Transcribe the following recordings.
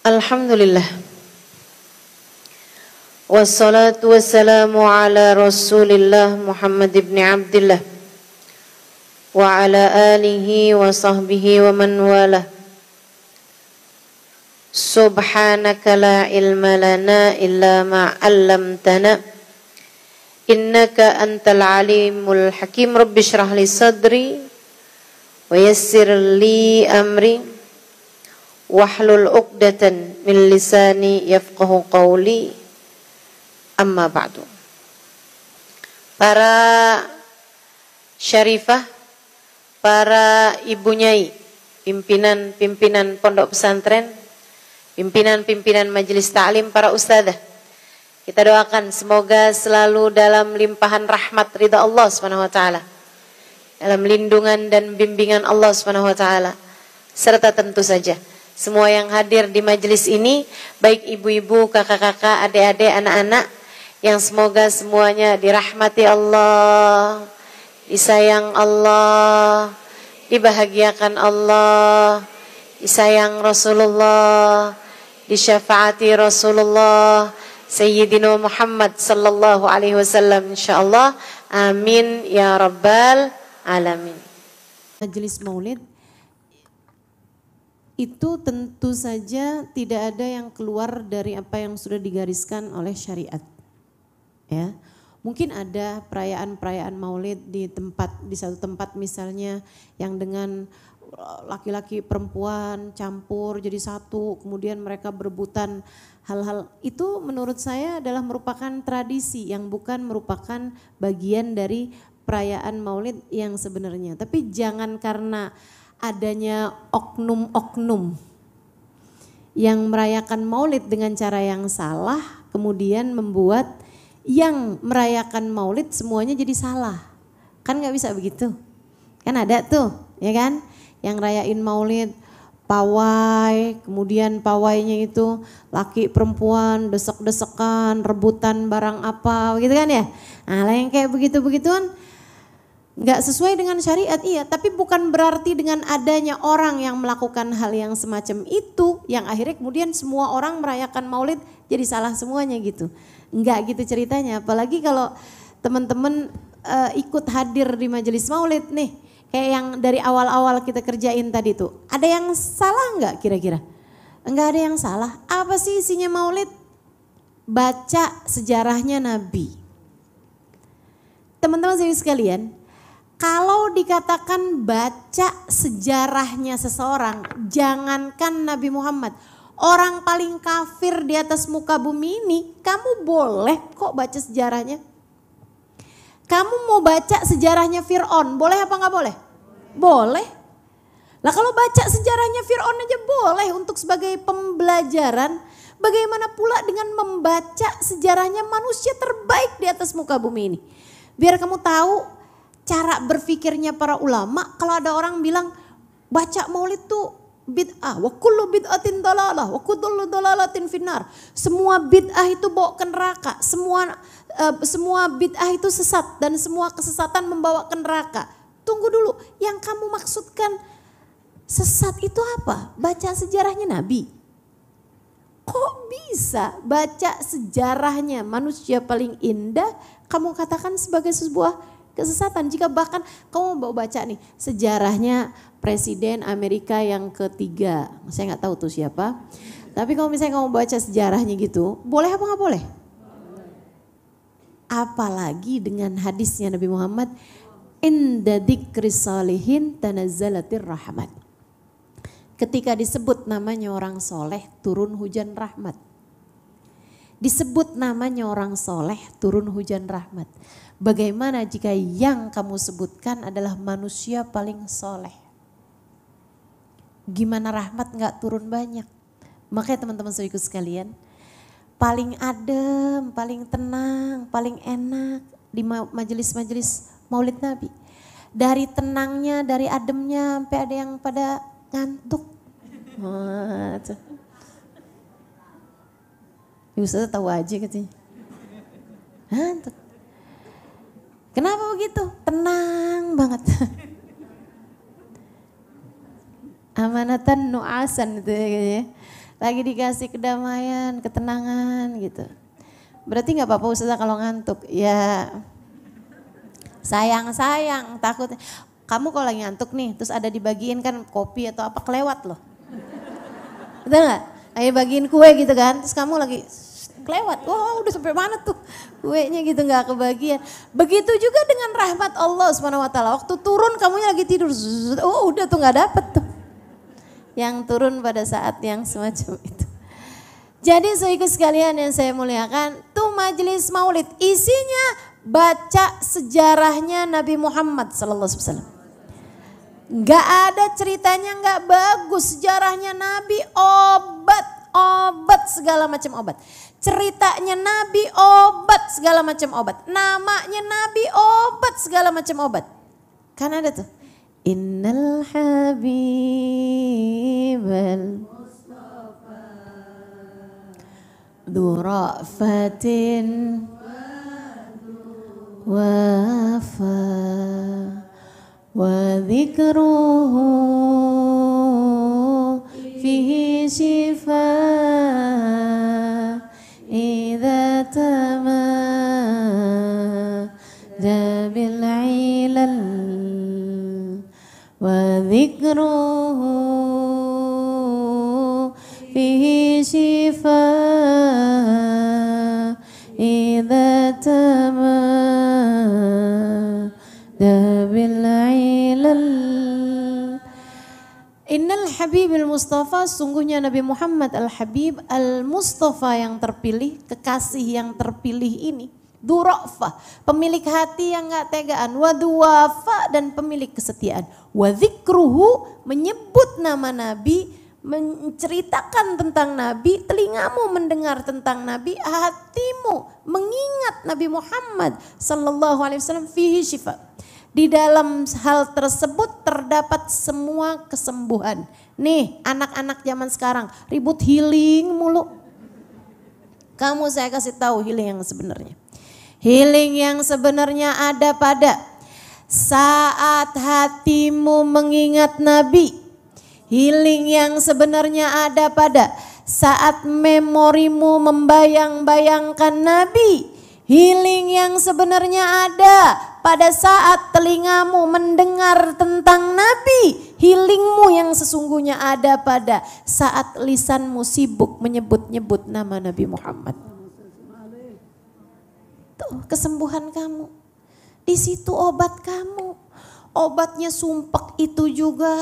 Alhamdulillah. Wassalatu wassalamu ala Rasulillah Muhammad ibn Abdillah wa ala alihi wa sahbihi wa man wala. Subhanaka la ilma lana illa ma 'allamtana innaka antal alimul hakim. Rabbi shrah li sadri wa yassir li amri wahlul 'uqdatan min lisani yafqahu qawli. Amma ba'du. Para syarifah, para ibu nyai, pimpinan-pimpinan pondok pesantren, pimpinan-pimpinan majelis ta'lim, para ustadzah, kita doakan semoga selalu dalam limpahan rahmat ridha Allah Subhanahu wa taala, dalam lindungan dan bimbingan Allah Subhanahu wa taala, serta tentu saja semua yang hadir di majelis ini, baik ibu-ibu, kakak-kakak, adik-adik, anak-anak, yang semoga semuanya dirahmati Allah, disayang Allah, dibahagiakan Allah, disayang Rasulullah, disyafaati Rasulullah Sayyidina Muhammad sallallahu alaihi wasallam insyaallah. Amin ya rabbal alamin. Majelis Maulid itu tentu saja tidak ada yang keluar dari apa yang sudah digariskan oleh syariat. Ya. Mungkin ada perayaan-perayaan Maulid di satu tempat misalnya yang dengan laki-laki perempuan campur jadi satu, kemudian mereka berebutan hal-hal itu, menurut saya adalah merupakan tradisi yang bukan merupakan bagian dari perayaan Maulid yang sebenarnya. Tapi jangan karena adanya oknum-oknum yang merayakan Maulid dengan cara yang salah kemudian membuat yang merayakan Maulid semuanya jadi salah. Kan gak bisa begitu. Kan ada tuh, ya kan? Yang rayain Maulid pawai, kemudian pawainya itu laki perempuan desek-desekan, rebutan barang apa gitu kan ya. Nah, yang kayak begitu-begituan nggak sesuai dengan syariat, iya, tapi bukan berarti dengan adanya orang yang melakukan hal yang semacam itu yang akhirnya kemudian semua orang merayakan Maulid jadi salah semuanya gitu. Enggak gitu ceritanya. Apalagi kalau teman-teman ikut hadir di majelis Maulid nih, kayak yang dari awal-awal kita kerjain tadi tuh, ada yang salah nggak kira-kira? Enggak ada yang salah. Apa sih isinya Maulid? Baca sejarahnya Nabi. Teman-teman sekalian, kalau dikatakan baca sejarahnya seseorang, jangankan Nabi Muhammad, orang paling kafir di atas muka bumi ini, kamu boleh kok baca sejarahnya. Kamu mau baca sejarahnya Fir'aun, boleh apa nggak boleh? Boleh. Lah kalau baca sejarahnya Fir'aun aja boleh untuk sebagai pembelajaran, bagaimana pula dengan membaca sejarahnya manusia terbaik di atas muka bumi ini? Biar kamu tahu cara berpikirnya para ulama. Kalau ada orang bilang baca Maulid tuh bid'ah, wa kullu bid'atin dalalah, wa kullu dalalatin finnar. Semua bid'ah itu bawa ke neraka, semua bid'ah itu sesat dan semua kesesatan membawa ke neraka. Tunggu dulu, yang kamu maksudkan sesat itu apa? Baca sejarahnya Nabi. Kok bisa baca sejarahnya manusia paling indah kamu katakan sebagai sebuah kesesatan? Jika bahkan kamu mau baca nih sejarahnya Presiden Amerika yang ketiga, saya nggak tahu tuh siapa. Tapi kalau misalnya kamu baca sejarahnya gitu, boleh apa nggak boleh? Apalagi dengan hadisnya Nabi Muhammad, inda dzikri salihin tanazzalatir rahmat. Ketika disebut namanya orang soleh, turun hujan rahmat. Disebut namanya orang soleh, turun hujan rahmat. Bagaimana jika yang kamu sebutkan adalah manusia paling soleh? Gimana rahmat gak turun banyak? Makanya teman-teman saudaraku sekalian, paling adem, paling tenang, paling enak di majelis-majelis Maulid Nabi. Dari tenangnya, dari ademnya, sampai ada yang pada ngantuk. Ustaz tahu aja katanya. Ngantuk. Kenapa begitu? Tenang banget. Amanatan nu'asan itu ya. lagi dikasih kedamaian, ketenangan gitu. Berarti nggak apa-apa Ustazah kalau ngantuk? Ya sayang takut. Kamu kalau lagi ngantuk nih, terus ada dibagiin kan kopi atau apa kelewat loh. Betul nggak? Lagi bagiin kue gitu kan, terus kamu lagi kelewat. Wah udah sampai mana tuh kuenya gitu nggak kebagian. Begitu juga dengan rahmat Allah SWT. Waktu turun kamunya lagi tidur, udah tuh nggak dapet tuh. Yang turun pada saat yang semacam itu. Jadi saudaraku sekalian yang saya muliakan, tuh majelis maulid isinya baca sejarahnya Nabi Muhammad SAW. Gak ada ceritanya gak bagus, sejarahnya Nabi obat segala macam obat. Ceritanya Nabi obat segala macam obat. Namanya Nabi obat segala macam obat. Kan ada tuh. Innal habibal Dhurafatin wafa wa dhikruhu fihi shifa idza tamada bil ilal wa dhikruhu fihi shifa idza tamada bil ilal. Innal Habibil Mustafa, sungguhnya Nabi Muhammad Al-Habib Al-Mustafa yang terpilih, kekasih yang terpilih ini. Dura'fa, pemilik hati yang gak tegaan. Waduwafa, dan pemilik kesetiaan. Wadhikruhu, menyebut nama Nabi, menceritakan tentang Nabi, telingamu mendengar tentang Nabi, hatimu mengingat Nabi Muhammad sallallahu alaihi wasallam, fihi syifa. Di dalam hal tersebut terdapat semua kesembuhan. Nih anak-anak zaman sekarang ribut healing mulu. Kamu saya kasih tahu healing yang sebenarnya. Healing yang sebenarnya ada pada saat hatimu mengingat Nabi. Healing yang sebenarnya ada pada saat memorimu membayang-bayangkan Nabi. Healing yang sebenarnya ada pada saat telingamu mendengar tentang Nabi. Healingmu yang sesungguhnya ada pada saat lisanmu sibuk menyebut-nyebut nama Nabi Muhammad. Tuh kesembuhan kamu. Di situ obat kamu. Obatnya sumpek itu juga.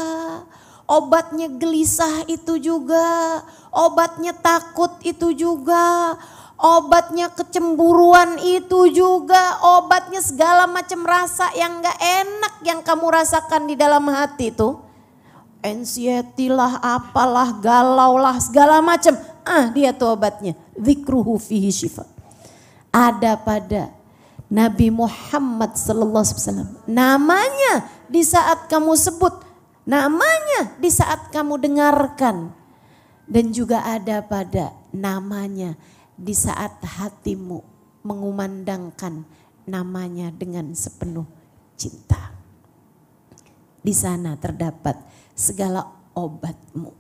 Obatnya gelisah itu juga. Obatnya takut itu juga. Obatnya kecemburuan itu juga, obatnya segala macam rasa yang gak enak yang kamu rasakan di dalam hati itu. Anxiety lah, apalah, galau lah, segala macam. Dia tuh obatnya. Dzikruhu fihi syifa. Ada pada Nabi Muhammad sallallahu alaihi wasallam. Namanya di saat kamu sebut, namanya di saat kamu dengarkan. Dan juga ada pada namanya di saat hatimu mengumandangkan namanya dengan sepenuh cinta. Di sana terdapat segala obatmu.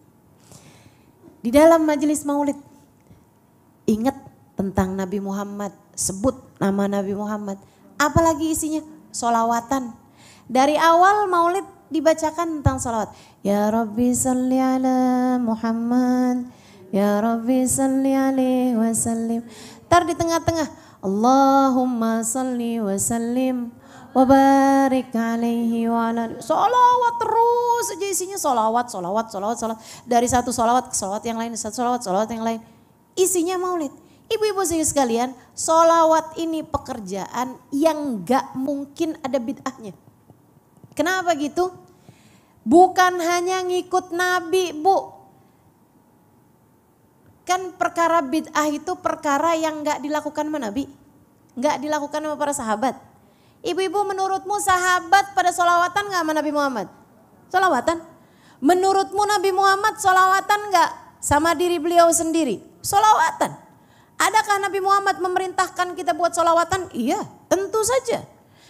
Di dalam majelis maulid, ingat tentang Nabi Muhammad, sebut nama Nabi Muhammad. Apalagi isinya? Sholawatan. Dari awal maulid dibacakan tentang sholawat. Ya Rabbi salli ala Muhammad. Ya Rabbi salli alaihi wa sallim. Ntar di tengah-tengah Allahumma salli wa sallim wa barik alaihi wa ala. Salawat terus aja isinya salawat. Dari satu salawat ke salawat yang lain, satu salawat yang lain. Isinya maulid. Ibu-ibu sekalian, salawat ini pekerjaan yang gak mungkin ada bid'ahnya. Kenapa gitu? Bukan hanya ngikut Nabi, Bu. Kan perkara bid'ah itu perkara yang gak dilakukan sama Nabi. Gak dilakukan sama para sahabat. Ibu-ibu menurutmu sahabat pada sholawatan gak sama Nabi Muhammad? Sholawatan. Menurutmu Nabi Muhammad sholawatan gak sama diri beliau sendiri? Sholawatan. Adakah Nabi Muhammad memerintahkan kita buat sholawatan? Iya, tentu saja.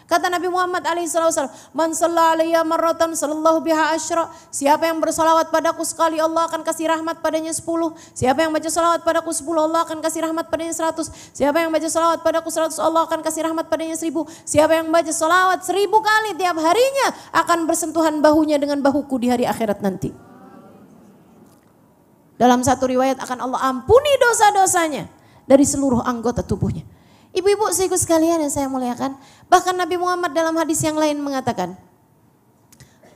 Kata Nabi Muhammad SAW, man shalla alayya marratan sallallahu biha asyra. Siapa yang bersalawat padaku sekali, Allah akan kasih rahmat padanya 10. Siapa yang baca salawat padaku 10, Allah akan kasih rahmat padanya 100. Siapa yang baca salawat padaku 100, Allah akan kasih rahmat padanya 1000. Siapa yang baca salawat 1000 kali tiap harinya, akan bersentuhan bahunya dengan bahuku di hari akhirat nanti. Dalam satu riwayat akan Allah ampuni dosa-dosanya dari seluruh anggota tubuhnya. Ibu-ibu saudaraku sekalian yang saya muliakan, bahkan Nabi Muhammad dalam hadis yang lain mengatakan,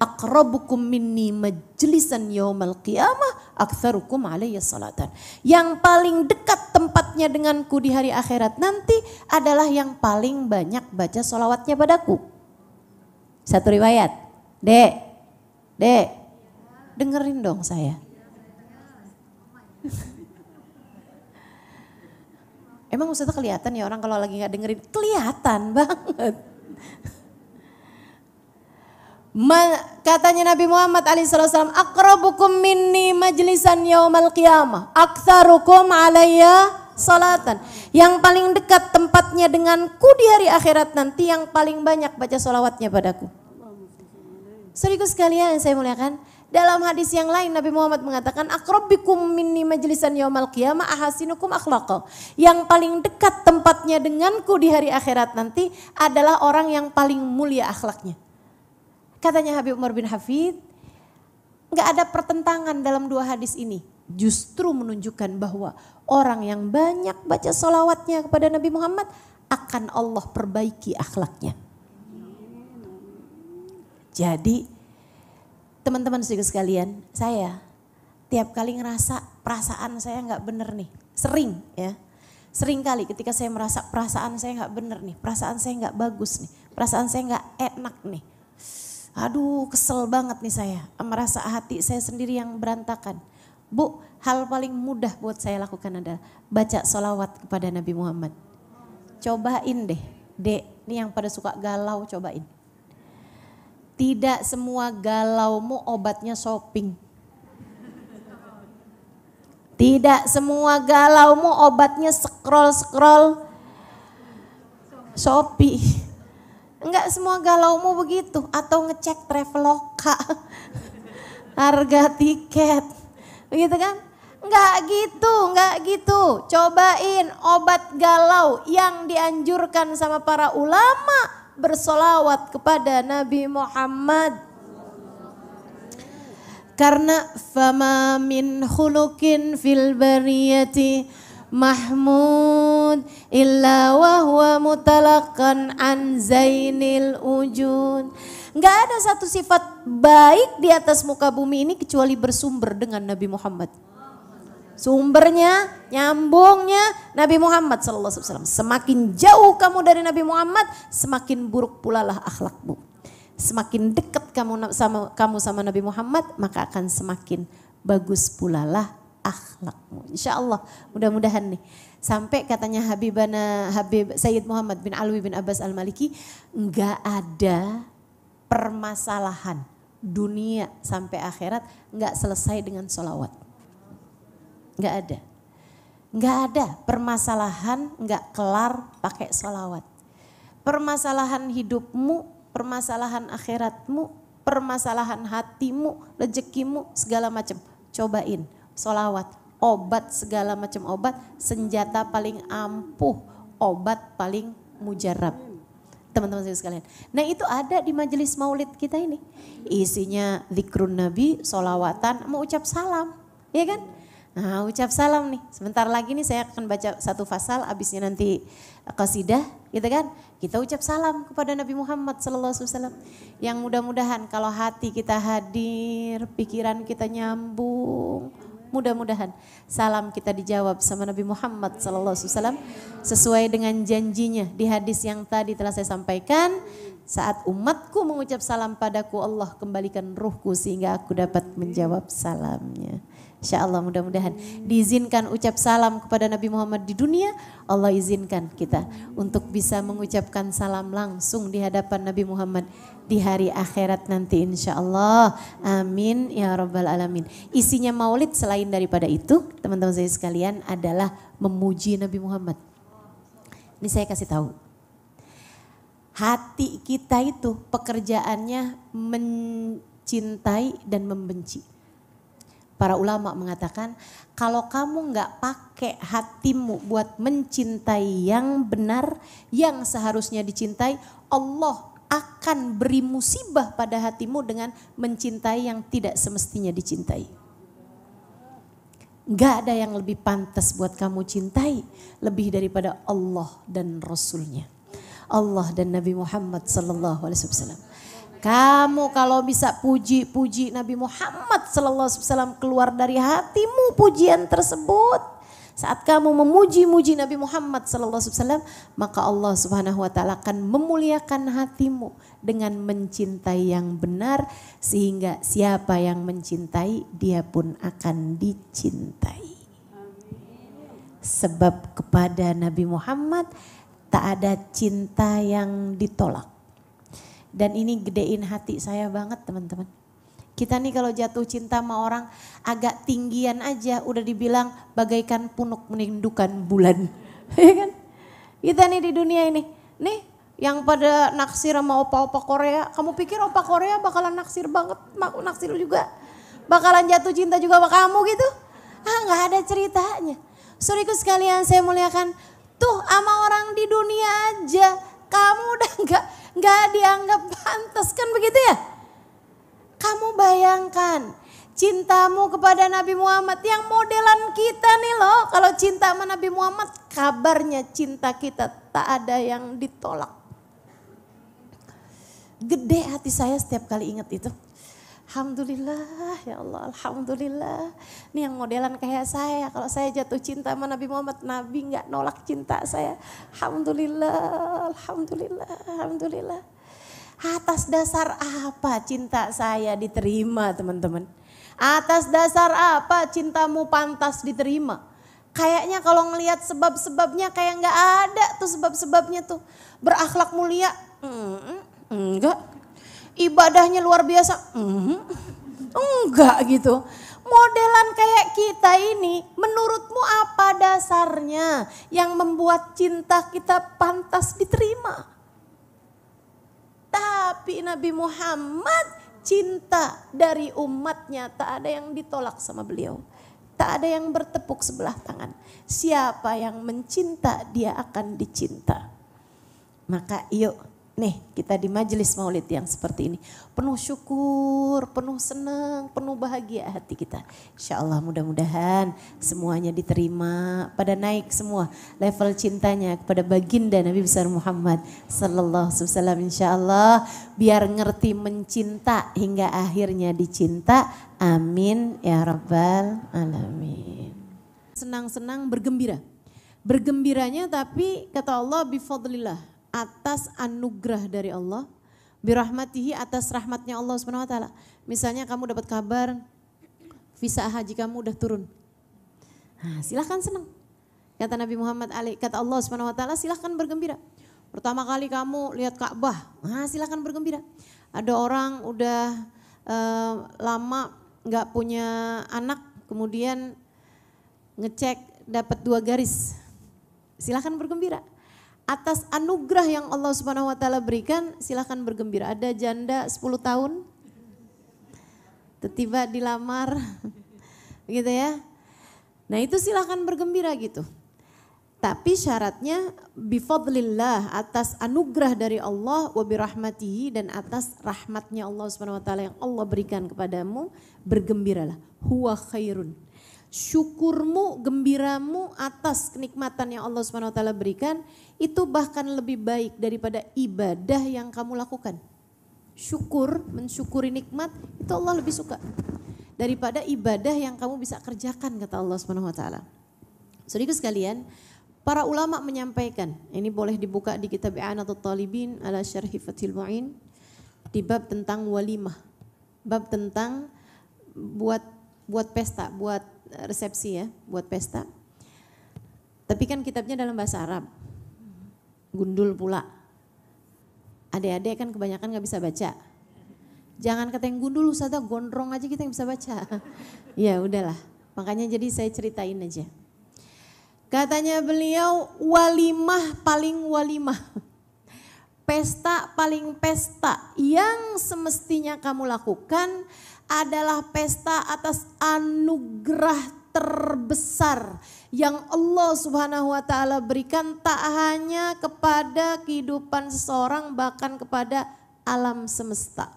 aqrabukum minni majlisan yaumal qiyamah aktsarukum alayya salatan. Yang paling dekat tempatnya denganku di hari akhirat nanti adalah yang paling banyak baca sholawatnya padaku. Satu riwayat, Dek, dengerin dong saya. Emang Ustazah kelihatan ya orang kalau lagi gak dengerin? Kelihatan banget. Katanya Nabi Muhammad SAW, aqrabukum minni majlisan yaumal qiyamah, aktsarukum alayya salatan. Yang paling dekat tempatnya denganku di hari akhirat nanti, yang paling banyak baca sholawatnya padaku. Saudaraku sekalian yang saya muliakan, dalam hadis yang lain Nabi Muhammad mengatakan, aqrabikum minni majlisan yaumal qiyamah ahasinukum akhlaqa. Yang paling dekat tempatnya denganku di hari akhirat nanti adalah orang yang paling mulia akhlaknya. Katanya Habib Umar bin Hafid, enggak ada pertentangan dalam dua hadis ini. Justru menunjukkan bahwa orang yang banyak baca sholawatnya kepada Nabi Muhammad akan Allah perbaiki akhlaknya. Jadi teman-teman saudara sekalian, saya tiap kali ngerasa perasaan saya nggak bener nih, sering kali ketika saya merasa perasaan saya nggak bener nih, perasaan saya nggak bagus nih, perasaan saya nggak enak nih, aduh kesel banget nih saya, merasa hati saya sendiri yang berantakan. Bu, hal paling mudah buat saya lakukan adalah baca sholawat kepada Nabi Muhammad. Cobain deh, Dek, nih yang pada suka galau cobain. Tidak semua galaumu obatnya shopping. Tidak semua galaumu obatnya scroll Shopee. Enggak semua galaumu begitu. Atau ngecek Traveloka, harga tiket. Begitu kan? Enggak gitu. Cobain obat galau yang dianjurkan sama para ulama. Bersolawat kepada Nabi Muhammad. Karena fama min khuluqin fil bariyati mahmud illa wa huwa mutalaqan an zainil wujud. Enggak ada satu sifat baik di atas muka bumi ini kecuali bersumber dengan Nabi Muhammad. Sumbernya, nyambungnya Nabi Muhammad SAW. Semakin jauh kamu dari Nabi Muhammad, semakin buruk pula lah akhlakmu. Semakin dekat kamu sama Nabi Muhammad, maka akan semakin bagus pula lah akhlakmu. Insya Allah, mudah-mudahan nih. Sampai katanya Habib Sayyid Muhammad bin Alwi bin Abbas Al-Maliki, enggak ada permasalahan dunia sampai akhirat enggak selesai dengan sholawat. Enggak ada permasalahan enggak kelar pakai sholawat. Permasalahan hidupmu, permasalahan akhiratmu, permasalahan hatimu, rezekimu, segala macam. Cobain sholawat, obat segala macam obat, senjata paling ampuh, obat paling mujarab. Teman-teman sekalian. Nah itu ada di majelis maulid kita ini. Isinya zikrun Nabi, sholawatan, mau ucap salam. Ya kan? Nah ucap salam nih, sebentar lagi nih saya akan baca satu fasal, abisnya nanti qasidah gitu kan. Kita ucap salam kepada Nabi Muhammad SAW. Yang mudah-mudahan kalau hati kita hadir, pikiran kita nyambung, mudah-mudahan salam kita dijawab sama Nabi Muhammad SAW. Sesuai dengan janjinya di hadis yang tadi telah saya sampaikan. Saat umatku mengucap salam padaku, Allah kembalikan ruhku sehingga aku dapat menjawab salamnya. Insya Allah mudah-mudahan diizinkan ucap salam kepada Nabi Muhammad di dunia, Allah izinkan kita untuk bisa mengucapkan salam langsung di hadapan Nabi Muhammad di hari akhirat nanti insya Allah. Amin ya rabbal alamin. Isinya maulid selain daripada itu teman-teman saya sekalian adalah memuji Nabi Muhammad. Ini saya kasih tahu. Hati kita itu pekerjaannya mencintai dan membenci. Para ulama mengatakan kalau kamu nggak pakai hatimu buat mencintai yang benar, yang seharusnya dicintai, Allah akan beri musibah pada hatimu dengan mencintai yang tidak semestinya dicintai. Gak ada yang lebih pantas buat kamu cintai lebih daripada Allah dan Rasulnya. Allah dan Nabi Muhammad sallallahu alaihi wasallam. Kamu kalau bisa puji Nabi Muhammad sallallahu alaihi wasallam, keluar dari hatimu pujian tersebut. Saat kamu memuji-muji Nabi Muhammad sallallahu alaihi wasallam, maka Allah Subhanahu wa taala akan memuliakan hatimu dengan mencintai yang benar, sehingga siapa yang mencintai dia pun akan dicintai. Sebab kepada Nabi Muhammad tak ada cinta yang ditolak. Dan ini gedein hati saya banget teman-teman. Kita nih kalau jatuh cinta sama orang agak tinggian aja udah dibilang bagaikan punuk merindukan bulan. Ya kan? Kita nih di dunia ini, nih yang pada naksir sama opa-opa Korea, kamu pikir opa Korea bakalan naksir banget, naksir juga? Bakalan jatuh cinta juga sama kamu gitu? Gak ada ceritanya. Saudaraku sekalian saya muliakan, tuh sama orang di dunia aja kamu udah gak dianggap pantas, kan begitu ya? Kamu bayangkan cintamu kepada Nabi Muhammad yang modelan kita nih loh. Kalau cinta sama Nabi Muhammad, kabarnya cinta kita tak ada yang ditolak. Gede hati saya setiap kali ingat itu. Alhamdulillah ya Allah, alhamdulillah. Ini yang modelan kayak saya. Kalau saya jatuh cinta sama Nabi Muhammad, Nabi gak nolak cinta saya. Alhamdulillah, alhamdulillah, alhamdulillah. Atas dasar apa cinta saya diterima teman-teman? Atas dasar apa cintamu pantas diterima? Kayaknya kalau ngelihat sebab-sebabnya kayak gak ada tuh sebab-sebabnya tuh. Berakhlak mulia, enggak. Ibadahnya luar biasa, enggak gitu. Modelan kayak kita ini, menurutmu apa dasarnya yang membuat cinta kita pantas diterima? Tapi Nabi Muhammad cinta dari umatnya tak ada yang ditolak sama beliau. Tak ada yang bertepuk sebelah tangan. Siapa yang mencinta dia akan dicinta. Maka yuk nih kita di majelis maulid yang seperti ini. Penuh syukur, penuh senang, penuh bahagia hati kita. Insya Allah mudah-mudahan semuanya diterima. Pada naik semua level cintanya kepada baginda Nabi besar Muhammad sallallahu alaihi wasallam. Insya Allah biar ngerti mencinta hingga akhirnya dicinta. Amin ya rabbal alamin. Senang-senang bergembira. Bergembiranya tapi kata Allah bifadlillah. Atas anugerah dari Allah, birahmatihi atas rahmatnya Allah Subhanahu wa taala. Misalnya kamu dapat kabar visa haji kamu udah turun. Nah, silahkan senang. Kata Nabi Muhammad kata Allah Subhanahu wa taala, silahkan bergembira. Pertama kali kamu lihat Ka'bah, nah silahkan bergembira. Ada orang udah lama nggak punya anak, kemudian ngecek dapat 2 garis. Silahkan bergembira. Atas anugerah yang Allah Subhanahu wa taala berikan, silahkan bergembira. Ada janda 10 tahun, tiba-tiba dilamar, gitu ya. Nah itu silahkan bergembira gitu. Tapi syaratnya bifadlillah, atas anugerah dari Allah, wa birahmatihi, dan atas rahmatnya Allah Subhanahu wa taala yang Allah berikan kepadamu, bergembiralah. Huwa khairun. Syukurmu, gembiramu atas kenikmatan yang Allah Subhanahu wa taala berikan itu bahkan lebih baik daripada ibadah yang kamu lakukan. Syukur, mensyukuri nikmat itu Allah lebih suka daripada ibadah yang kamu bisa kerjakan, kata Allah Subhanahu wa taala. Saudaraku sekalian, para ulama menyampaikan, ini boleh dibuka di kitab I'anatul Talibin ala Syarhi Fathil Mu'in di bab tentang walimah. Bab tentang buat pesta, buat resepsi ya, buat pesta. Tapi kan kitabnya dalam bahasa Arab. Gundul pula. Adik-adik kan kebanyakan gak bisa baca. Jangan kata yang gundul, Ustazah, gondrong aja kita yang bisa baca. Ya udahlah, makanya jadi saya ceritain aja. Katanya beliau walimah paling walimah. pesta paling pesta yang semestinya kamu lakukan adalah pesta atas anugerah terbesar yang Allah Subhanahu wa taala berikan tak hanya kepada kehidupan seseorang, bahkan kepada alam semesta.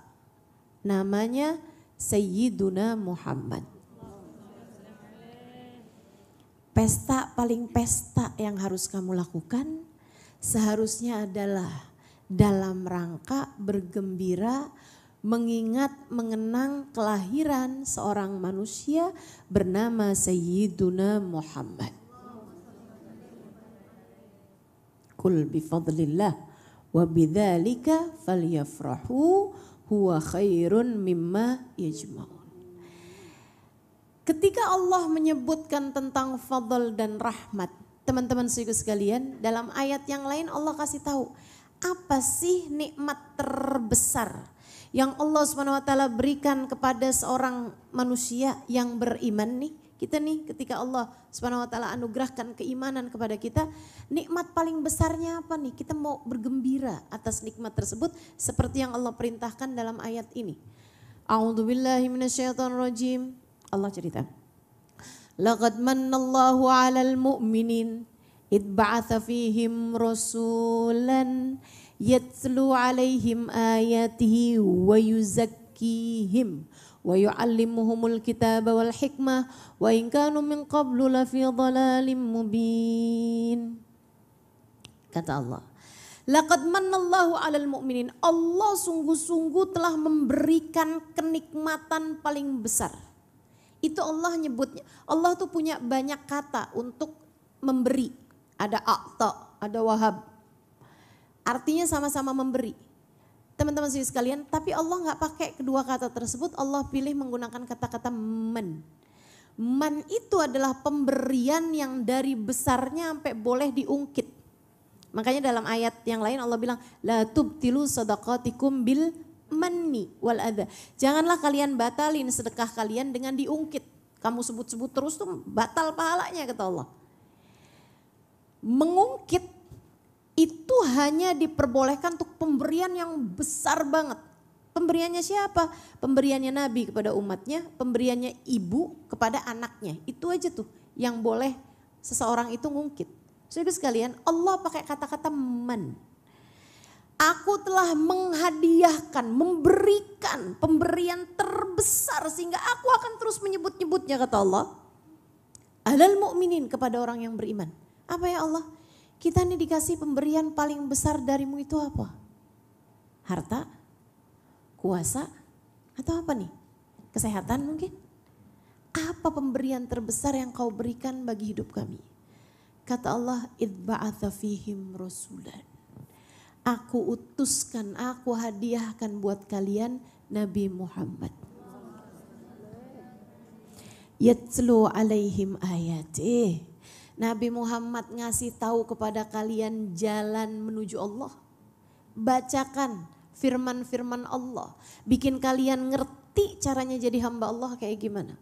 Namanya Sayyiduna Muhammad. Pesta paling pesta yang harus kamu lakukan seharusnya adalah dalam rangka bergembira, mengingat, mengenang kelahiran seorang manusia bernama Sayyiduna Muhammad. Qul bifadlillah wa bidzalika falyafrahu huwa khairun mimma yajma'un. Ketika Allah menyebutkan tentang fadl dan rahmat, teman-teman sekalian, dalam ayat yang lain Allah kasih tahu apa sih nikmat terbesar yang Allah SWT berikan kepada seorang manusia yang beriman nih. Kita nih ketika Allah SWT anugerahkan keimanan kepada kita, nikmat paling besarnya apa nih? Kita mau bergembira atas nikmat tersebut seperti yang Allah perintahkan dalam ayat ini. A'udzubillahi minasyaitonirrajim. Allah cerita. Laqad mannallahu 'alal mu'minin id ba'atsa fihim rasulan yatlu alaihim ayatihi wa yuzakkihim wa yu'allimuhumul kitaba wal hikmah wa in kanu min qablu lafi dhalalim mubin. Kata Allah, laqad mannallahu 'alal mu'minin. Allah sungguh-sungguh telah memberikan kenikmatan paling besar. Itu Allah nyebutnya. Allah tuh punya banyak kata untuk memberi. Ada a'ta, ada wahab. Artinya sama-sama memberi. Teman-teman sekalian, tapi Allah nggak pakai kedua kata tersebut, Allah pilih menggunakan kata-kata man. Man itu adalah pemberian yang dari besarnya sampai boleh diungkit. Makanya dalam ayat yang lain Allah bilang, la tubtilu sadaqatikum bil manni wal adha. Janganlah kalian batalin sedekah kalian dengan diungkit. Kamu sebut-sebut terus tuh batal pahalanya kata Allah. Mengungkit itu hanya diperbolehkan untuk pemberian yang besar banget. Pemberiannya siapa? Pemberiannya Nabi kepada umatnya, pemberiannya ibu kepada anaknya. Itu aja tuh yang boleh seseorang itu ngungkit. Saudara sekalian, Allah pakai kata-kata man. Aku telah menghadiahkan, memberikan pemberian terbesar sehingga aku akan terus menyebut-nyebutnya kata Allah. Alal mu'minin, kepada orang yang beriman. Apa ya Allah? Kita ini dikasih pemberian paling besar darimu itu apa? Harta? Kuasa? Atau apa nih? Kesehatan mungkin? Apa pemberian terbesar yang kau berikan bagi hidup kami? Kata Allah, idh ba'atha fihim rasulan. Aku utuskan, aku hadiahkan buat kalian Nabi Muhammad. Yatlu alaihim ayatih. Nabi Muhammad ngasih tahu kepada kalian jalan menuju Allah. Bacakan firman-firman Allah. Bikin kalian ngerti caranya jadi hamba Allah kayak gimana.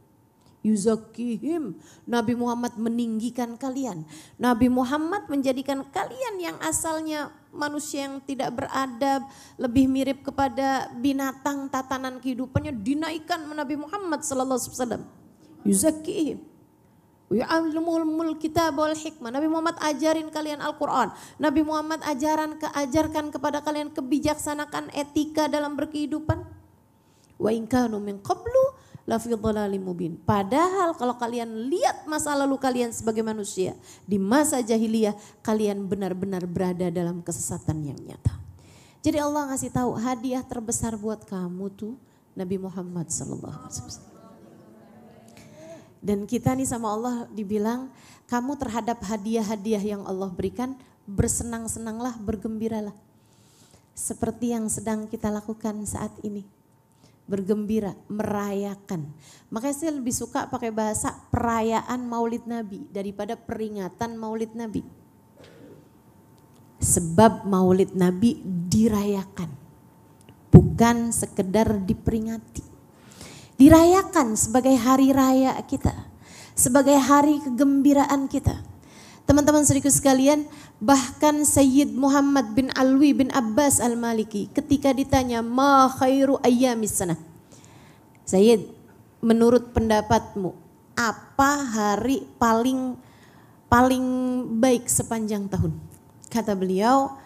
Yuzakkihim. Nabi Muhammad meninggikan kalian. Nabi Muhammad menjadikan kalian yang asalnya manusia yang tidak beradab, lebih mirip kepada binatang tatanan kehidupannya, dinaikkan Nabi Muhammad sallallahu alaihi wasallam. Yuzakkihim. Ya'allimul kitab wal hikmah. Nabi Muhammad ajarin kalian Al-Quran. Nabi Muhammad ajarkan kepada kalian kebijaksanaan etika dalam berkehidupan. Wa in kanu min qablu lafi dhalalim mubin. Padahal kalau kalian lihat masa lalu kalian sebagai manusia, di masa jahiliyah kalian benar-benar berada dalam kesesatan yang nyata. Jadi Allah ngasih tahu hadiah terbesar buat kamu tuh Nabi Muhammad sallallahu alaihi wasallam. Dan kita nih sama Allah dibilang, kamu terhadap hadiah-hadiah yang Allah berikan, bersenang-senanglah, bergembiralah. Seperti yang sedang kita lakukan saat ini. Bergembira, merayakan. Makanya saya lebih suka pakai bahasa perayaan Maulid Nabi daripada peringatan Maulid Nabi. Sebab Maulid Nabi dirayakan, bukan sekedar diperingati. Dirayakan sebagai hari raya kita, sebagai hari kegembiraan kita. Teman-teman saudaraku sekalian, bahkan Sayyid Muhammad bin Alwi bin Abbas Al-Maliki ketika ditanya ma khairu ayyamis sanah. Sayyid, menurut pendapatmu apa hari paling baik sepanjang tahun? Kata beliau,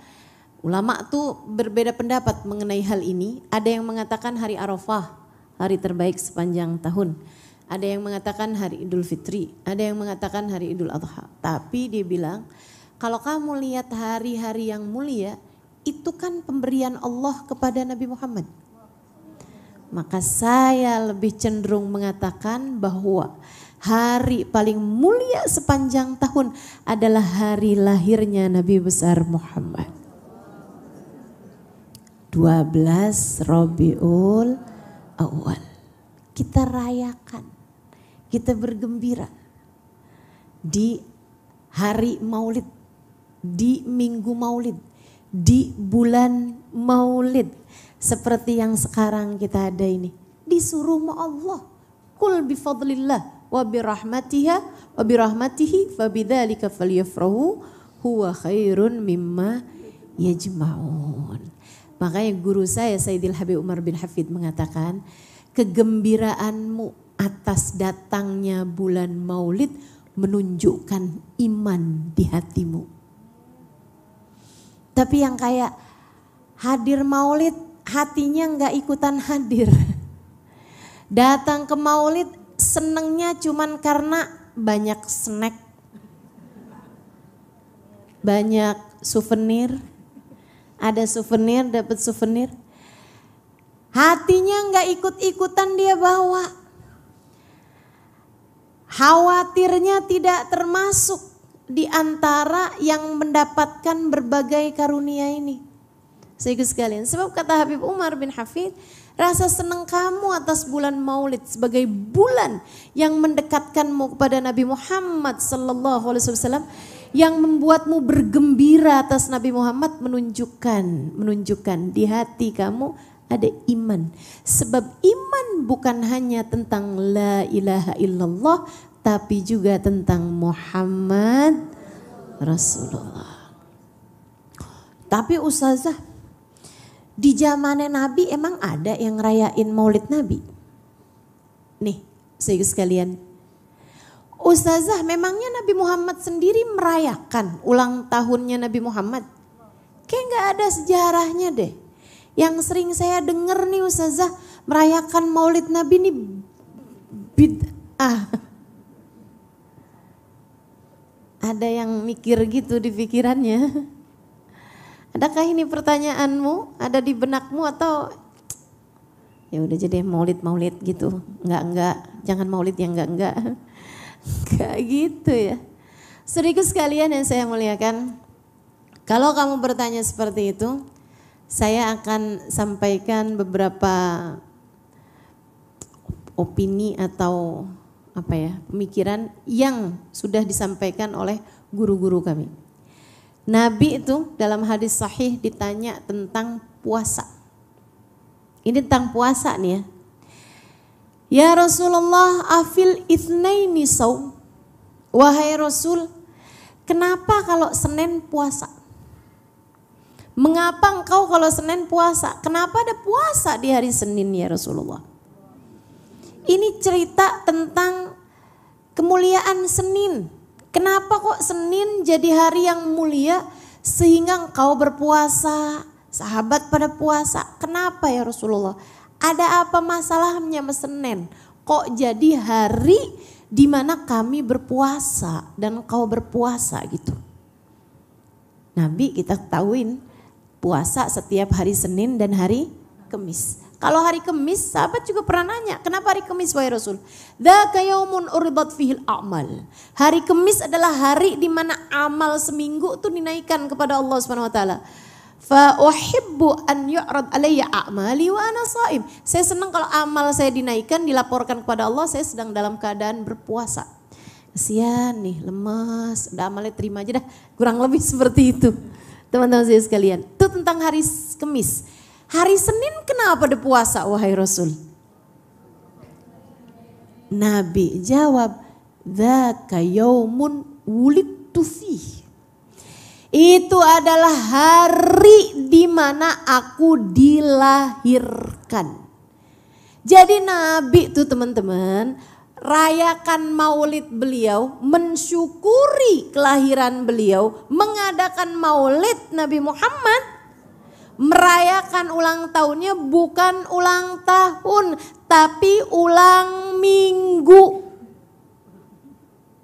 ulama tuh berbeda pendapat mengenai hal ini. Ada yang mengatakan hari Arafah, hari terbaik sepanjang tahun. Ada yang mengatakan hari Idul Fitri, ada yang mengatakan hari Idul Adha. Tapi dia bilang, kalau kamu lihat hari-hari yang mulia, itu kan pemberian Allah kepada Nabi Muhammad. Maka saya lebih cenderung mengatakan bahwa hari paling mulia sepanjang tahun adalah hari lahirnya Nabi besar Muhammad. 12 Rabiul Awal. Kita rayakan, kita bergembira di hari Maulid, di minggu Maulid, di bulan Maulid. Seperti yang sekarang kita ada ini. Disuruh sama Allah. Qul bifadlillah wa birahmatihi fabidzalika falyafrahu huwa khairun mimma yajma'un. Makanya guru saya Sayyidil Habib Umar bin Hafid mengatakan, kegembiraanmu atas datangnya bulan Maulid menunjukkan iman di hatimu. Tapi yang kayak hadir Maulid hatinya enggak ikutan hadir. Datang ke Maulid senengnya cuman karena banyak snack, banyak souvenir, ada souvenir, dapat souvenir. Hatinya enggak ikut-ikutan dia bawa. Khawatirnya tidak termasuk di antara yang mendapatkan berbagai karunia ini. Saudara sekalian, sebab kata Habib Umar bin Hafid, rasa senang kamu atas bulan Maulid sebagai bulan yang mendekatkanmu kepada Nabi Muhammad sallallahu alaihi wasallam, yang membuatmu bergembira atas Nabi Muhammad, menunjukkan di hati kamu ada iman. Sebab iman bukan hanya tentang la ilaha illallah, tapi juga tentang Muhammad Rasulullah. Tapi ustazah, di zamannya Nabi emang ada yang ngerayain Maulid Nabi? Nih, saudara sekalian, ustazah, memangnya Nabi Muhammad sendiri merayakan ulang tahunnya Nabi Muhammad? Kayak gak ada sejarahnya deh. Yang sering saya dengar nih ustazah, merayakan Maulid Nabi nih bid'ah. Ada yang mikir gitu di pikirannya. Adakah ini pertanyaanmu, ada di benakmu, atau ya udah jadi maulid gitu? Enggak, jangan maulid yang enggak. Enggak gitu ya. Saudaraku sekalian yang saya muliakan, kalau kamu bertanya seperti itu, saya akan sampaikan beberapa opini atau pemikiran yang sudah disampaikan oleh guru-guru kami. Nabi itu dalam hadis sahih ditanya tentang puasa. Ini tentang puasa nih ya. Ya Rasulullah, afil itsnaini saum. Wahai Rasul, kenapa kalau Senin puasa? Mengapa engkau kalau Senin puasa? Kenapa ada puasa di hari Senin ya Rasulullah? Ini cerita tentang kemuliaan Senin. Kenapa kok Senin jadi hari yang mulia sehingga engkau berpuasa, sahabat pada puasa? Kenapa ya Rasulullah? Ada apa masalahnya sama Senin? Kok jadi hari di mana kami berpuasa dan engkau berpuasa gitu? Nabi kita ketahuin puasa setiap hari Senin dan hari Kamis. Kalau hari Kamis, sahabat juga pernah nanya, kenapa hari Kamis wahai Rasul? Dzaka yaumun uridat fihil a'mal. Hari Kamis adalah hari di mana amal seminggu itu dinaikkan kepada Allah Subhanahu wa taala. Fa uhibbu an yu'rad alayya a'mali wa ana shaim. Saya senang kalau amal saya dinaikkan, dilaporkan kepada Allah, saya sedang dalam keadaan berpuasa. Kasihan nih, lemas, udah amalnya terima aja dah. Kurang lebih seperti itu. Teman-teman saya sekalian, itu tentang hari Kamis. Hari Senin kenapa ada puasa wahai Rasul? Nabi jawab, dzaka yaumun wulidtu wulidtu fih. Itu adalah hari di mana aku dilahirkan. Jadi Nabi tuh teman-teman rayakan maulid beliau, mensyukuri kelahiran beliau, mengadakan maulid Nabi Muhammad, merayakan ulang tahunnya bukan ulang tahun, tapi ulang minggu.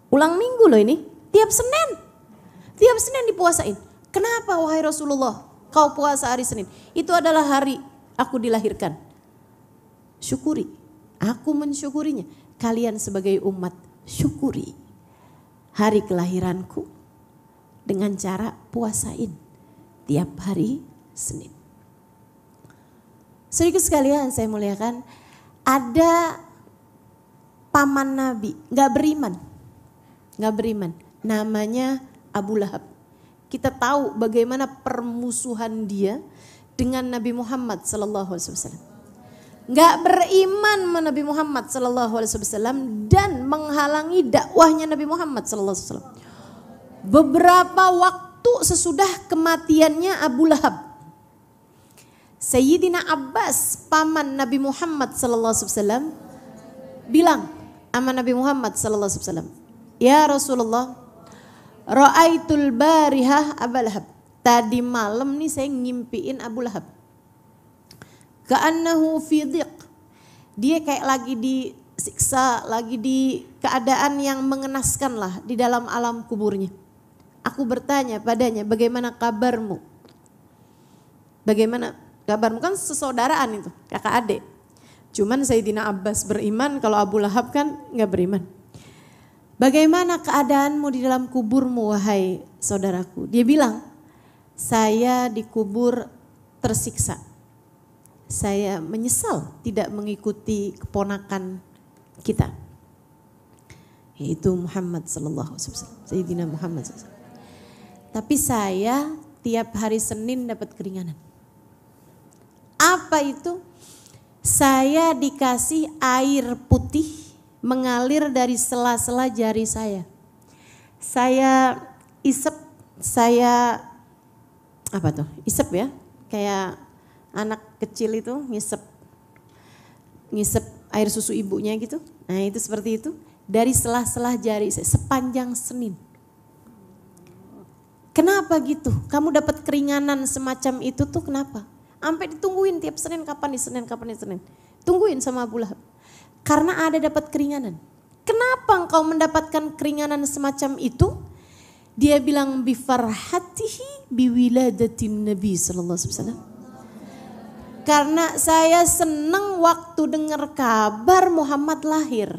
Ulang minggu loh ini, tiap Senin dipuasain. Kenapa wahai Rasulullah kau puasa hari Senin? Itu adalah hari aku dilahirkan. Syukuri, aku mensyukurinya. Kalian sebagai umat syukuri hari kelahiranku dengan cara puasain tiap hari Senin. Saudara sekalian saya muliakan, ada paman Nabi gak beriman, namanya Abu Lahab. Kita tahu bagaimana permusuhan dia dengan Nabi Muhammad SAW. Gak beriman sama Nabi Muhammad SAW dan menghalangi dakwahnya Nabi Muhammad SAW. Beberapa waktu sesudah kematiannya Abu Lahab, Sayyidina Abbas paman Nabi Muhammad SAW bilang sama Nabi Muhammad SAW, ya Rasulullah, ra'aitul barihah Abu Lahab. Tadi malam nih saya ngimpiin Abu Lahab. Ka'annahu fi dhiq. Dia kayak lagi disiksa, lagi di keadaan yang mengenaskan lah di dalam alam kuburnya. Aku bertanya padanya, bagaimana kabarmu? Bagaimana kabarmu? Kan sesaudaraan itu, kakak adik. Cuman Sayyidina Abbas beriman, kalau Abu Lahab kan gak beriman. Bagaimana keadaanmu di dalam kuburmu wahai saudaraku? Dia bilang, saya dikubur tersiksa. Saya menyesal tidak mengikuti keponakan kita, yaitu Muhammad sallallahu alaihi wasallam, Sayyidina Muhammad SAW. Tapi saya tiap hari Senin dapat keringanan. Apa itu? Saya dikasih air putih mengalir dari sela-sela jari saya. Saya isep, apa tuh? Isep ya, kayak anak kecil itu ngisep air susu ibunya gitu. Nah itu seperti itu. Dari sela-sela jari saya sepanjang Senin. Kenapa gitu? Kamu dapat keringanan semacam itu tuh kenapa? Sampai ditungguin tiap Senin, kapan nih Senin. Tungguin sama Abu Lahab. Karena ada dapat keringanan. Kenapa engkau mendapatkan keringanan semacam itu? Dia bilang bifarhatihi biwiladatin Nabi sallallahu alaihi wasallam. Karena saya senang waktu dengar kabar Muhammad lahir.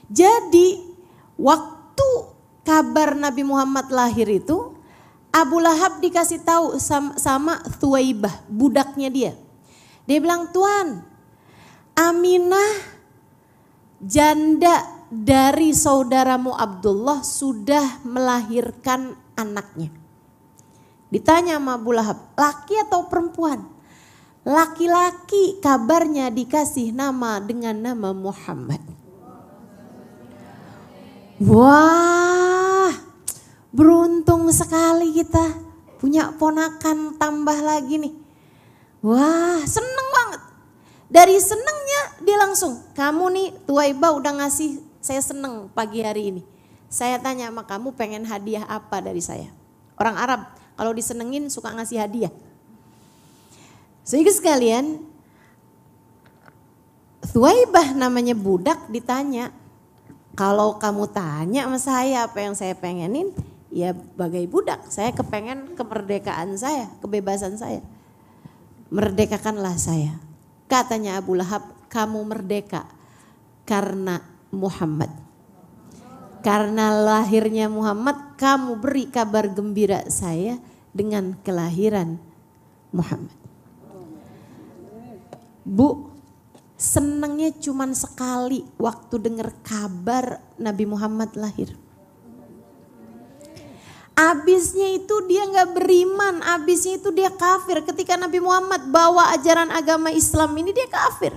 Jadi waktu kabar Nabi Muhammad lahir itu, Abu Lahab dikasih tahu sama Thuwaibah, budaknya dia. Dia bilang, Tuan, Aminah janda dari saudaramu Abdullah sudah melahirkan anaknya. Ditanya sama Abu Lahab, laki atau perempuan? Laki-laki, kabarnya dikasih nama dengan nama Muhammad. Wah, beruntung sekali kita punya ponakan tambah lagi nih. Wah, seneng banget. Dari senengnya dia langsung, kamu nih Thuwaibah udah ngasih saya seneng pagi hari ini. Saya tanya sama kamu pengen hadiah apa dari saya? Orang Arab kalau disenengin suka ngasih hadiah. Sehingga sekalian, Thuwaibah namanya budak ditanya, kalau kamu tanya sama saya apa yang saya pengenin, ya bagai budak, saya kepengen kemerdekaan saya, kebebasan saya. Merdekakanlah saya. Katanya Abu Lahab, kamu merdeka karena Muhammad. Karena lahirnya Muhammad, kamu beri kabar gembira saya dengan kelahiran Muhammad. Bu, senangnya cuman sekali waktu dengar kabar Nabi Muhammad lahir. Abisnya itu dia gak beriman, abisnya itu dia kafir. Ketika Nabi Muhammad bawa ajaran agama Islam ini dia kafir.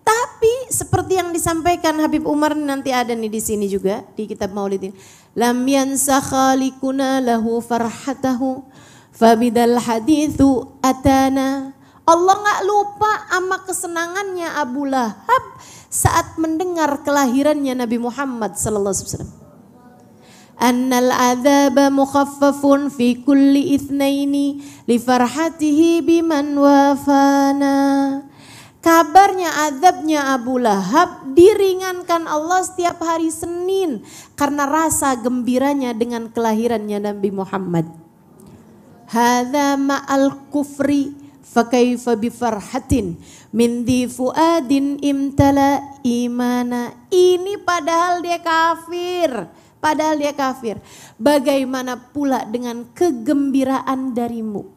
Tapi seperti yang disampaikan Habib Umar, nanti ada nih di sini juga di kitab Maulid ini. Lam yansa khaliquna lahu farhatahu fabidal hadithu atana. Allah nggak lupa sama kesenangannya Abu Lahab saat mendengar kelahirannya Nabi Muhammad sallallahu alaihi wasallam. Annal adzaba mukhaffafun fi kulli itsnaini li farhatihi biman wafana. Kabarnya azabnya Abu Lahab diringankan Allah setiap hari Senin karena rasa gembiranya dengan kelahirannya Nabi Muhammad. Hadza ma'al kufri fa kaifa bi farhatin min di fuadin imtala imana. Ini padahal dia kafir. Bagaimana pula dengan kegembiraan darimu?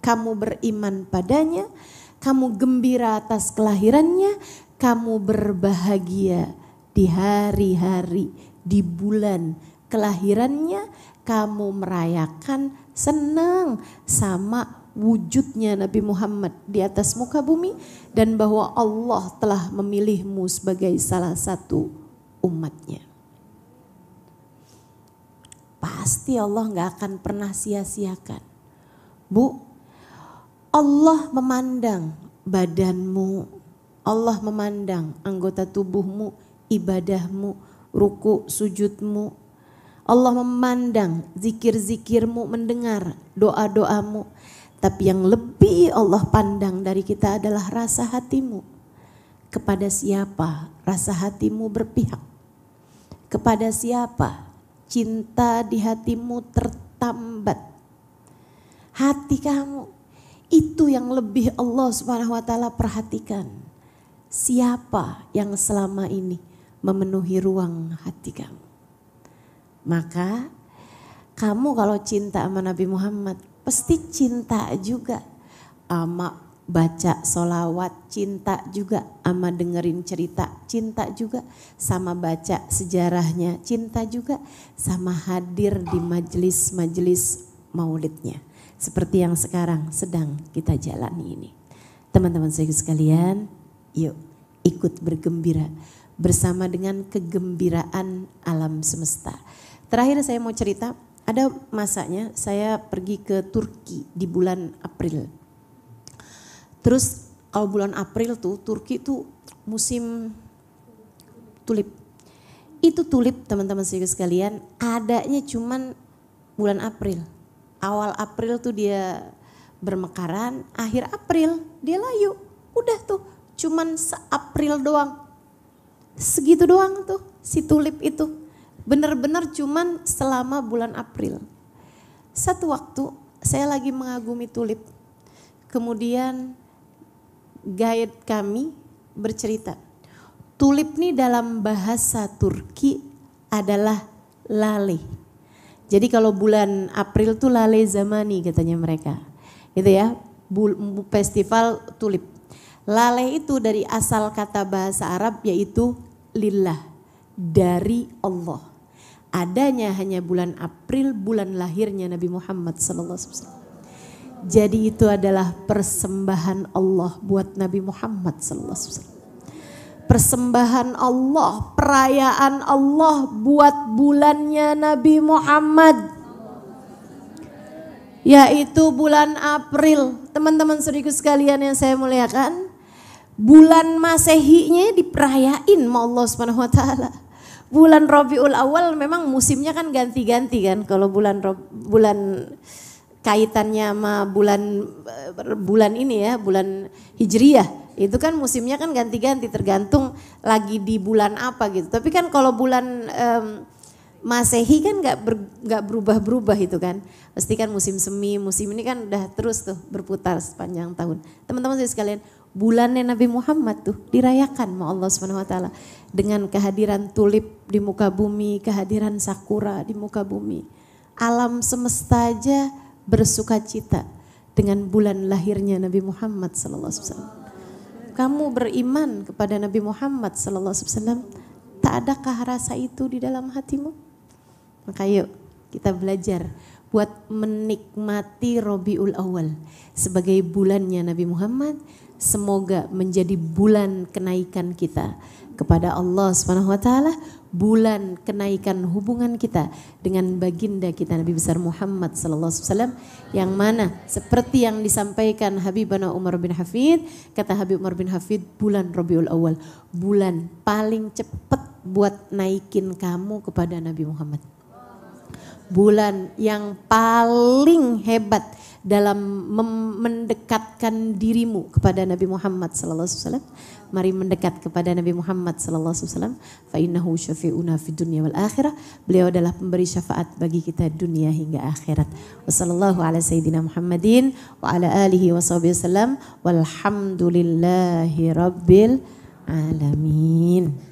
Kamu beriman padanya, kamu gembira atas kelahirannya, kamu berbahagia di hari-hari, di bulan kelahirannya, kamu merayakan senang sama wujudnya Nabi Muhammad di atas muka bumi dan bahwa Allah telah memilihmu sebagai salah satu umatnya. Pasti Allah gak akan pernah sia-siakan. Bu, Allah memandang badanmu, Allah memandang anggota tubuhmu, ibadahmu, ruku, sujudmu. Allah memandang zikir-zikirmu, mendengar doa-doamu. Tapi yang lebih Allah pandang dari kita adalah rasa hatimu. Kepada siapa rasa hatimu berpihak? Kepada siapa cinta di hatimu tertambat? Hati kamu. Itu yang lebih Allah Subhanahu wa taala perhatikan. Siapa yang selama ini memenuhi ruang hati kamu? Maka kamu kalau cinta sama Nabi Muhammad pasti cinta juga sama baca sholawat, cinta juga sama dengerin cerita, cinta juga sama baca sejarahnya, cinta juga sama hadir di majelis-majelis maulidnya. Seperti yang sekarang sedang kita jalani ini. Teman-teman saya sekalian, yuk ikut bergembira bersama dengan kegembiraan alam semesta. Terakhir saya mau cerita, ada masanya saya pergi ke Turki di bulan April. Terus kalau bulan April tuh Turki tuh musim tulip. Itu tulip teman-teman saya sekalian adanya cuman bulan April. Awal April tuh dia bermekaran, akhir April dia layu. Udah tuh cuman se-April doang. Segitu doang tuh si tulip itu. Bener-bener cuman selama bulan April. Satu waktu saya lagi mengagumi tulip. Kemudian guide kami bercerita. Tulip nih dalam bahasa Turki adalah lale. Jadi kalau bulan April tuh lale zamani katanya mereka. Itu ya, festival tulip. Lale itu dari asal kata bahasa Arab yaitu lillah, dari Allah. Adanya hanya bulan April, bulan lahirnya Nabi Muhammad SAW. Jadi itu adalah persembahan Allah buat Nabi Muhammad SAW. Persembahan Allah, perayaan Allah buat bulannya Nabi Muhammad. Yaitu bulan April. Teman-teman saudaraku sekalian yang saya muliakan, bulan Masehinya diperayain sama Allah Subhanahu wa taala. Bulan Rabiul Awal memang musimnya kan ganti-ganti kan. Kalau bulan kaitannya sama bulan ini ya, bulan Hijriyah. Itu kan musimnya kan ganti-ganti tergantung lagi di bulan apa gitu. Tapi kan kalau bulan Masehi kan nggak berubah-berubah itu kan. Pasti kan musim semi, musim ini kan udah terus tuh berputar sepanjang tahun. Teman-teman sekalian, bulannya Nabi Muhammad tuh dirayakan sama Allah Subhanahu wa taala dengan kehadiran tulip di muka bumi, kehadiran sakura di muka bumi. Alam semesta aja bersukacita dengan bulan lahirnya Nabi Muhammad sallallahu alaihi wasallam. Kamu beriman kepada Nabi Muhammad sallallahu alaihi wasallam, tak adakah rasa itu di dalam hatimu? Maka yuk kita belajar buat menikmati Rabiul Awal sebagai bulannya Nabi Muhammad. Semoga menjadi bulan kenaikan kita kepada Allah Subhanahu wa taala, bulan kenaikan hubungan kita dengan baginda kita Nabi besar Muhammad sallallahu alaihi wasallam, yang mana seperti yang disampaikan Habibana Umar bin Hafid, kata Habib Umar bin Hafid, bulan Rabiul Awal bulan paling cepat buat naikin kamu kepada Nabi Muhammad. Bulan yang paling hebat dalam mendekatkan dirimu kepada Nabi Muhammad sallallahu alaihi wasallam. Mari mendekat kepada Nabi Muhammad sallallahu alaihi wasallam. Fa innahu syafi'una fid dunya wal akhirah. Beliau adalah pemberi syafaat bagi kita dunia hingga akhirat. Wassallallahu ala sayyidina Muhammadin wa ala alihi washabihi wasallam. Walhamdulillahi rabbil alamin.